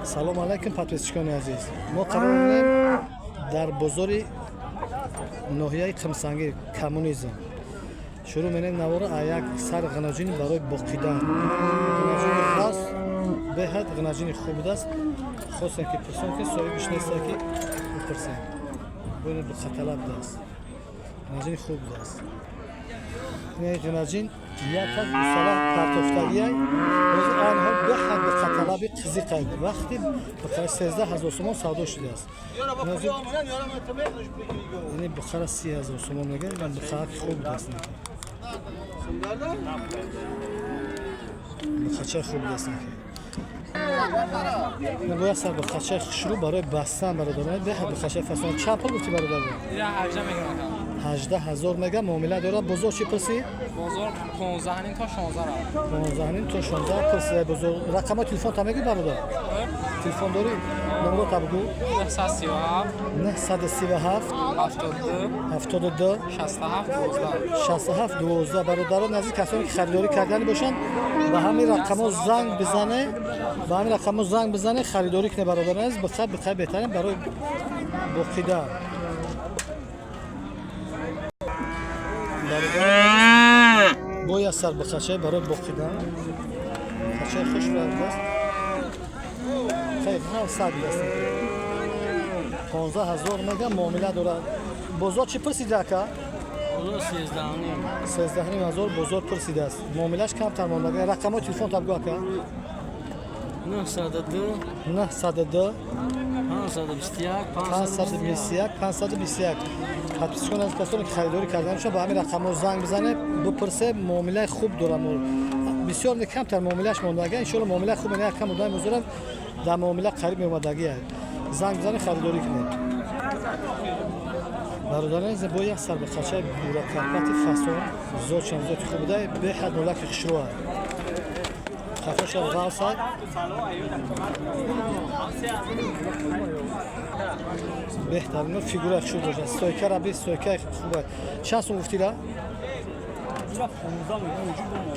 салом алайкум подписчикони азиз. Мо қарорем дар бозори ноҳияи қимсангӣ коммунизм шурӯъ менем навора а як сар ғанаҷини барои боқидан. Ғанаҷини хас беҳад ғанаҷини хуб будааст. Хостем ки пурсон ки соҳибиш неста ки бипурсем. Боне бихаталаб будааст. Ғанаҷини хуб будааст. این غناجین یک از مثلا کارتوفتگیه روز آنها به حد خطرات قزیقه وقتی بخار 13000 سوم سودا شده است. یعنی بخار 30000 سوم میگه من بخار خوب است. بخار خوب است. نباید سر بخار شروع برای بستن برادران به حد بخار فصل چند گفتی برادر؟ 18000 میگه معامله داره. بزرگ چی پرسی؟ بزرگ 15 تا 16 را 15 تا 16 پرسی. بزرگ رقم تلفن تا میگی برادر؟ تلفن داری؟ نمره تا بگو. 937 72 67 12 برادران نزدیک کسانی که خریداری کردن باشن به همین رقم زنگ بزنه. به همین رقم زنگ بزنه خریداری کنه برادران از بخیر بهترین برای بخیده. باید سر بخشه برای بخیدن خشه خوش برد است خیلی هم سر بیست 15000 میگم معامله دارد. بزرگ چی پرسیده که؟ بزرگ 13000 بزرگ پرسیده است. معاملهش کم تر مانده. رقم های تلفن تا بگو که 902 521 حدیث کنه از کسانی که خریداری کردن میشه با همین رقم زنگ بزنه بپرسه معامله خوب دارم. بسیار کم تر معاملهش ماندگی ان شاء الله معامله خوب نه کم مدام بزرگ در معامله قریب اومدگی زنگ بزنه خریداری کنه. برادران از با یک سر به خشه بورا کارپاتی فاسون زود چند خوب بوده به حد ملاک خشروه خفش غاصه بهترین فیگور خشور باشه. استویکر ابی استویکر خوبه. چند سوم گفتی را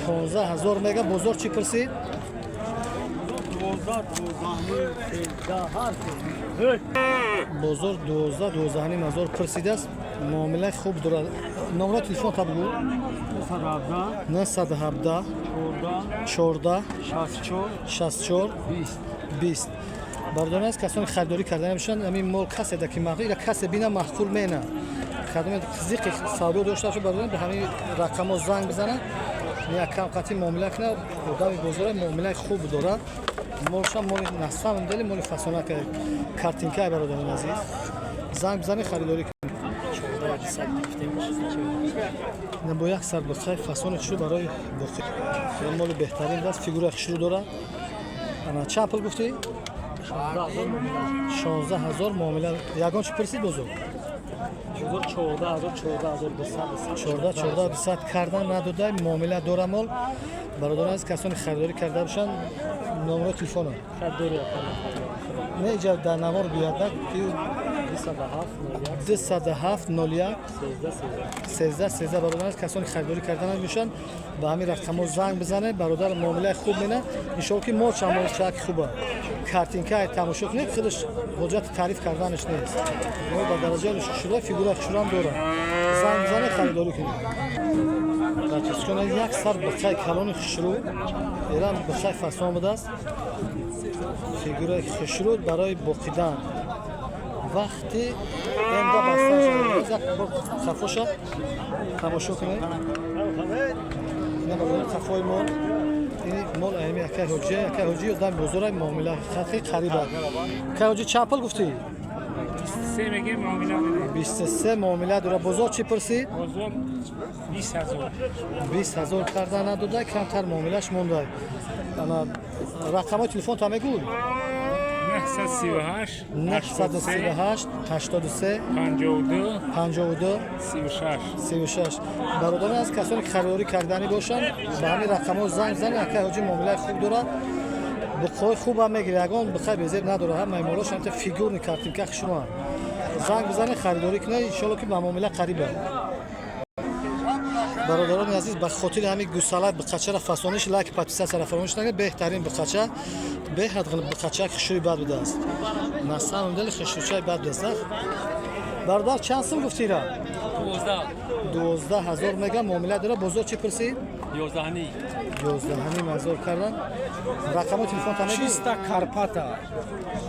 15000 میگه. بزرگ چی پرسی؟ بزرگ 12000 پرسیده است. معامله خوب داره. نمره تلفن تا بگو. 917 14 64 20 برادران از کسانی خریداری کردن میشن. همین مول کسی ده که مغیر کسی بینه محکول مینه خدمه تزیق سودا داشته باشه برادران به همین رقم زنگ بزنن یک کم قطعی معامله کنه. خدای بزرگ معامله خوب داره. مولش مول نصفه مندلی مول فسونه که کارتینکای برادران عزیز زنگ بزنی خریداری کنه. با یک سر بخیر فسون چی برای بخیر مال بهترین دست فیگور خشرو داره. انا چند پول گفتی؟ 16000 معامله یگان چی پرسید بزرگ؟ 14200 کردن نداده معامله داره. مال برادران از کسانی خریداری کرده باشن نمره تلفن نه اینجا در نوار بیاد که 207 01 13 برادران از کسانی خریداری کردن میشن به همین رقم زنگ بزنه برادر معامله خوب مینه ان شاء الله که مال شما چک خوبه. کارتینکای تماشا کنید خودش حجت تعریف کردنش نیست. ما با درجه شروع فیگور خشورم داره. زنگ بزنه خریداری کنید. بچه‌ها چون یک سر بخای کلان خشرو ایران بخای فسان بوده است. فیگور خشرو برای بقیدن وقتی اینجا بستن شده با خفاشا تماشا کنید. نه برای خفای مال این مال ایمی که حجی و دم بزرگ معامله خیلی قریبه. که حجی چند پول گفتی؟ 23 میگه معامله بده. 23 معامله داره. بزرگ چی پرسی؟ بزرگ 20000 کردن نداده کمتر معاملهش مونده. انا رقم تلفن تا میگو 938 83 52 36 برادران از کسانی که خریداری کردنی باشن به همین رقم زنگ بزنید. که حجی معامله خوب داره بخوای خوب هم میگیره. اگه بخوای بزیر نداره هم میمولاش انت فیگور نکردیم که شما زنگ بزنید خریداری کنید ان شاء الله که معامله قریبه. برادران عزیز به خاطر همین گوساله بقچه را فسانش لایک پاتیسا را فراموش نکنید. بهترین بقچه به حد بقچه خشوی بد بوده است. مثلا اون دل خشوچای بد است. برادر چند سوم گفتی را؟ 12,000 میگم معامله داره. بزرگ چی پرسی؟ 11,000 کردن. رقم تلفن تا میگی؟ Чиста Карпата.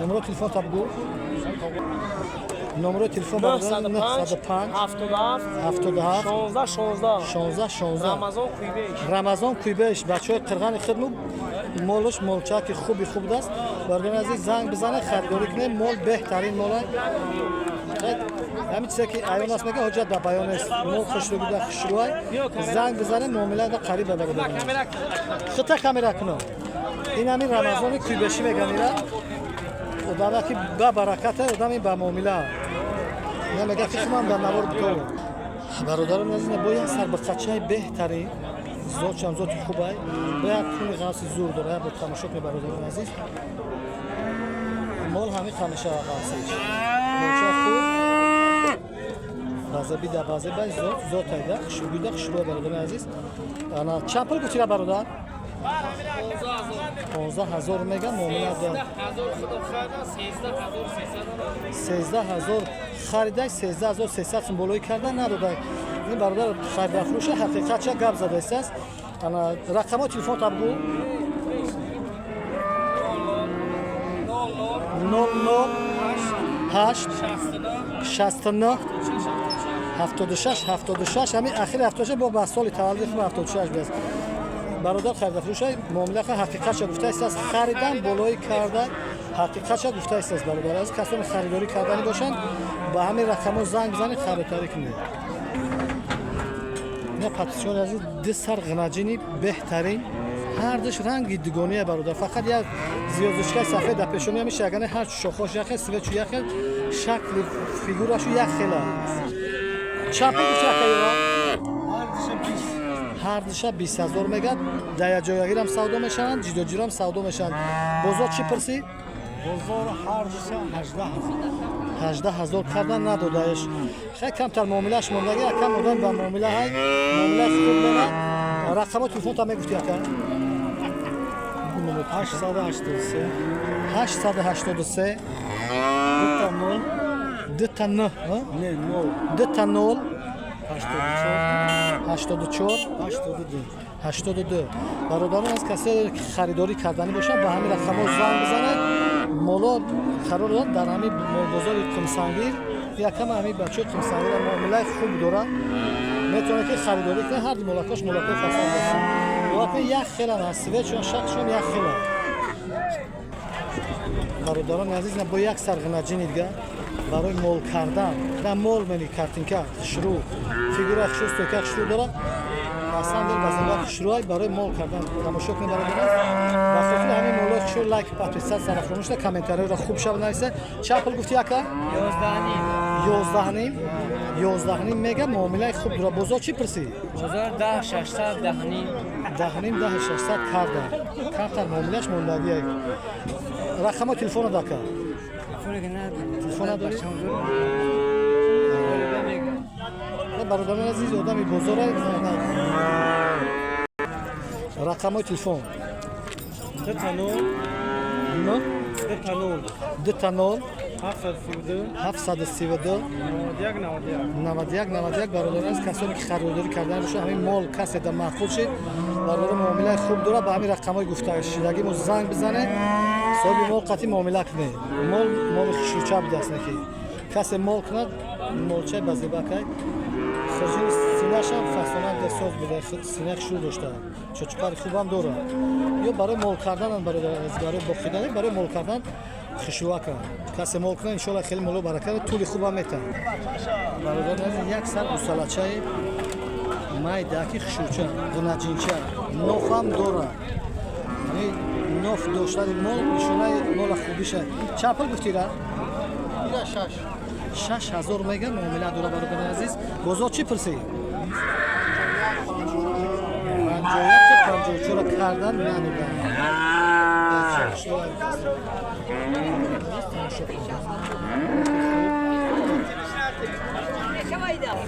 نمره تلفن تا بگو. نمره تلفن برادر 905 77 16 Ramazon Kuybeş. رمضان کویبش بچه های قرغن خدمو مالش مالچاک خوبی خوب دست. برادر عزیز زنگ بزنه خریداری کنه. مال بهترین مال همین چیزی که ایون است میگه حجت در بیان است. مال خوشروی در خوشروی زنگ بزنه معامله در قریب برادر خطا کاملا کنه. این همین رمضان کویبشی میگن اینا ادامه که با برکت ادامه با معامله نمیگه که شما هم در نوار تو برادران عزیز باید سر به قچه بهتری زود چند زود خوبه باید خون غاسی زور داره با تماشا کنه برادران عزیز مال همین تماشا غاسیش مالچه خوب بازه بیده بازه باید زود تایده شروع شروع برادران عزیز انا چند پول گوتی را برادر 15,000 میگم معامله داره 13,000 خریده 13,300 سمبولوی کردن نداده. این برادر خرید فروش حقیقت چه گپ زده است. انا رقم تلفن تا بگو 008 69 76 همین اخیر 76 با بسال تولد 76 بس. برادر خرید فروش معامله حقیقت چه گفته است. خریدن بالای کردن حقیقت چه گفته است. برادر از کسانی خریداری کردنی باشند با همین رقم زنگ بزنید خریداری کنید. نه پاتیسیون عزیز دسر غناجینی بهترین هر دش رنگی دیگونیه برادر فقط یک زیادشکای سفید در پیشونی میشه اگر هر شاخش یک سویچ یک شکل فیگوراشو یک خلا چاپ هر دشه 20,000 میگه در جایگیر هم سودا میشن جدا جیرام سودا میشن. بزرگ چی پرسی؟ بزرگ هر دشه 18,000 کردن ندادهش. خیلی کمتر معاملهش موندگی کم بودن با معامله های معامله خوب بنا. رقم تلفن تا میگفتی اکا 883 2 تا 9 2 تا 0 82 برادران از کسی خریداری کردنی باشن با همین رقم زنگ بزنه مولا قرار داد در همین بازار قمسنگیر یکم همین بچه قمسنگیر معامله خوب داره میتونه که خریداری کنه هر ملاکاش ملاکای فصل باشه واقعا یک خیلی نصیبه چون شخصشون یک خیلی برادران عزیز با یک سرغنجین دیگه برای مول کردن در مول منی کارتینکا شروع فیگورا شروع داره اصلا دل بازم شروعی برای مول کردن تماشا کنید برادران و خاطر همین مولا شو لایک پاتیسا طرف رو میشه کامنتاری رو خوب شب نویسه چه پول گفتی اکا 11 میگه معامله خوب داره بزرگ چی پرسی بازار 10 600 10 600 کردن معاملهش موندگیه رقم تلفن داکا تلفن نداری برادران عزیز آدمی بزرگ رقم تلفن 2 تا 0 732 91 برادران از کسانی که خریداری کردن روش همین مال کسی در معقول شد برادر معامله خوب داره با همین رقمای گفته شدگی مو زنگ بزنه صاحب مال قطعی معامله کنه مال خوشوچه بوده است نکی کسی مال کند مالچه بازی بکای خرجین سینه‌ش هم فسانه دستاز بوده سینه شروع داشته چوچکار خوب هم داره یا برای مال کردن برای بخیدن برای مال کردن خشوع کن کسی مال کنه انشالله خیلی مالو برکت طول خوب هم میتن برادران یک سر گوسالچه مای داکی خشوچه غناجینچه نوف هم داره یعنی نوف داشتن مال نشونه مال خوبیشه چند پول گفتی را؟ 6,000 میگه معامله داره برادران عزیز بازار چی پرسی؟ 54 کردن ندادن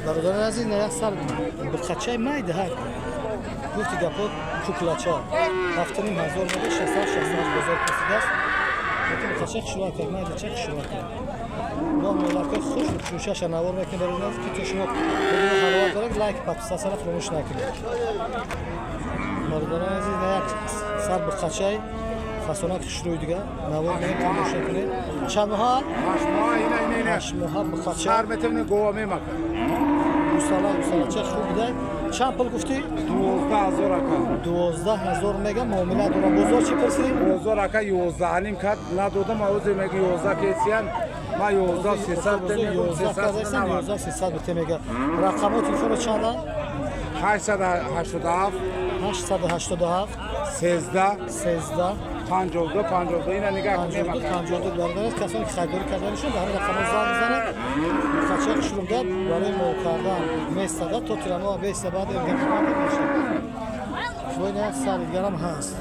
برادران عزیز نه یک سر بخچه مایده ها گفتی گپا کوکلاچا 7,500 میده 600 بازار پسید است گفتی بخچه شروع کرد مایده چه شروع کرد ما ملاقات خوش شوشش نوار میکنه برادران عزیز که تو شما بدون حلوات داره لایک پات سر فراموش نکنید برادران عزیز نه یک سر بخچه فصلات شروع دیگه نوار میکنه تماشا کنید چند ماه 8 ماه بخچه سر بتونه گوامی مکن سالا چه خوب بوده چند پول گفتی 12,000 اکا 12,000 میگه معامله داره بازار چی پرسی 12 اکا 11 نیم کات ندادم اوز میگه 11 کیسیان ما 11 300 11 300 بته میگه رقم تلفن چنده 887 887 13 52 اینا نگاه کنید 52 برادر کسانی که خریداری کردنشون به همین رقم زنگ بزنه خچک شروع داد برای مول کردن میستاده تا ترما بیست بعد انتخاب میشه شوی نه سر دیگرم هست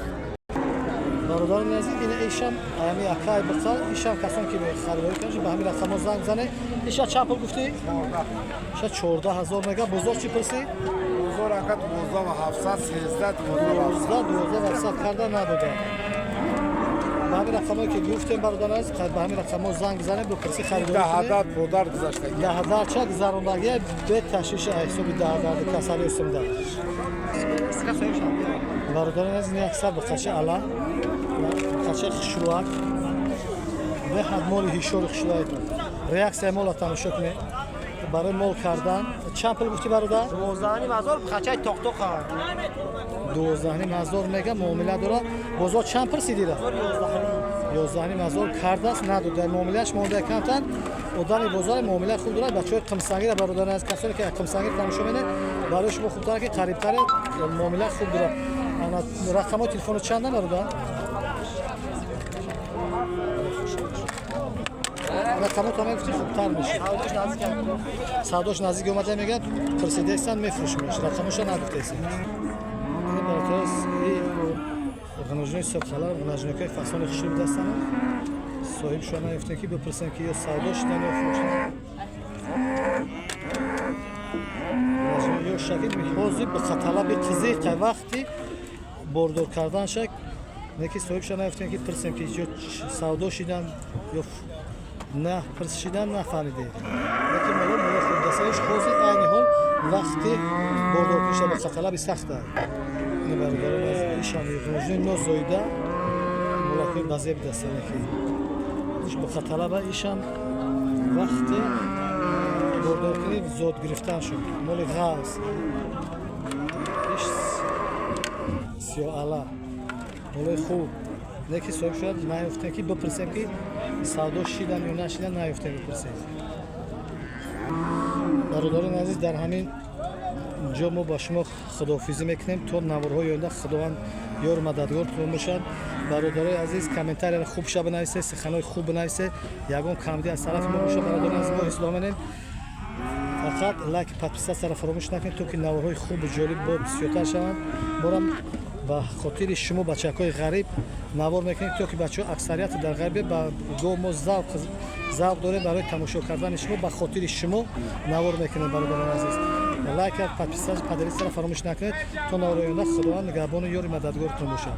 برادر نزدیک این ایشان ایامی اکای بخار ایشان کسانی که خریداری کردن به همین رقم زنگ بزنه ایشان چند پول گفتی 14,000 میگه بازار چی پرسی 12 اکا 12700 13 12,700 کردن نداده به همین رقمایی که گفتیم برادران عزیز به همین رقم‌ها زنگ بزنید بپرسی خریداری کنید 10,000 پودر گذاشته 10,000 چه گذروندگی به تشویش حساب 10,000 کسری اسم داد برادران عزیز یک سر بخشه الا بخشه شروعات به حد مال هیشور شروعات ریاکس مال تماشا کنید برای مال کردن چند پول گفتی برادر 12,000 بخچه توق 12,000 میگه معامله داره بازار چند پرسیدی را 11,000 کرده است نداده معاملهش مونده کمتن ادای بازار معامله خوب داره بچه‌های قمسنگی را برادران از کسانی که قمسنگی تماشا می‌کنه برای شما خوب داره که قریب تر معامله خوب داره انا رقم تلفن چنده برادر رقم تو میگفتی خوبتر میشه سوداش نزدیک اومده میگه پرسیده هستن میفروشیمش رقمش نداده است این براتاس غنوجنی سبخالا غنوجنی که فصل خشی بدستن صاحب شما نیفتن که بپرسن که یا سوداش دن یا فروشن غنوجنی یا شکل میخوازی به طلب قضیه وقتی بردار کردن شک نکی صاحب شما نیفتن که پرسن که یا سوداش دن یا نه پرسیدن نفهمیده لیکن مولا خود دستش خوزی اینی حال وقتی بردار پیشه به طلب سخته این برادران از ایشان روزی نو زویده مولا که قضیه بدسته نکی به طلب ایشان وقتی بردار کنی زود گرفتن شد مولی غاز ایش سیاه علا مولی خوب نکی صاحب شد نیفتن که بپرسیم که سودا شیدن یا نشیدن نیفتن بپرسیم برادران عزیز در همین جا ما با شما خداحافظی میکنیم تا نوارهای آینده خداوند یار مددگار تو باشد برادران عزیز کامنتار خوب شب بنویسید سخنهای خوب بنویسید یگان کامنت از طرف ما باشه برادران عزیز با اسلام منیم فقط لایک پادپیس سر فراموش نکنید تا که نوارهای خوب و جالب با بسیارتر شوند بارم با خاطر شما بچه‌های غریب نوار میکنید تا که بچه‌ها اکثریت در غرب با گم و ذوق داره برای تماشا کردن شما با خاطر شما نوار میکنید برادران عزیز لایک پادپیس پادری سر فراموش نکنید تا نوار آینده خداوند نگهبان و یار مددگارتون باشه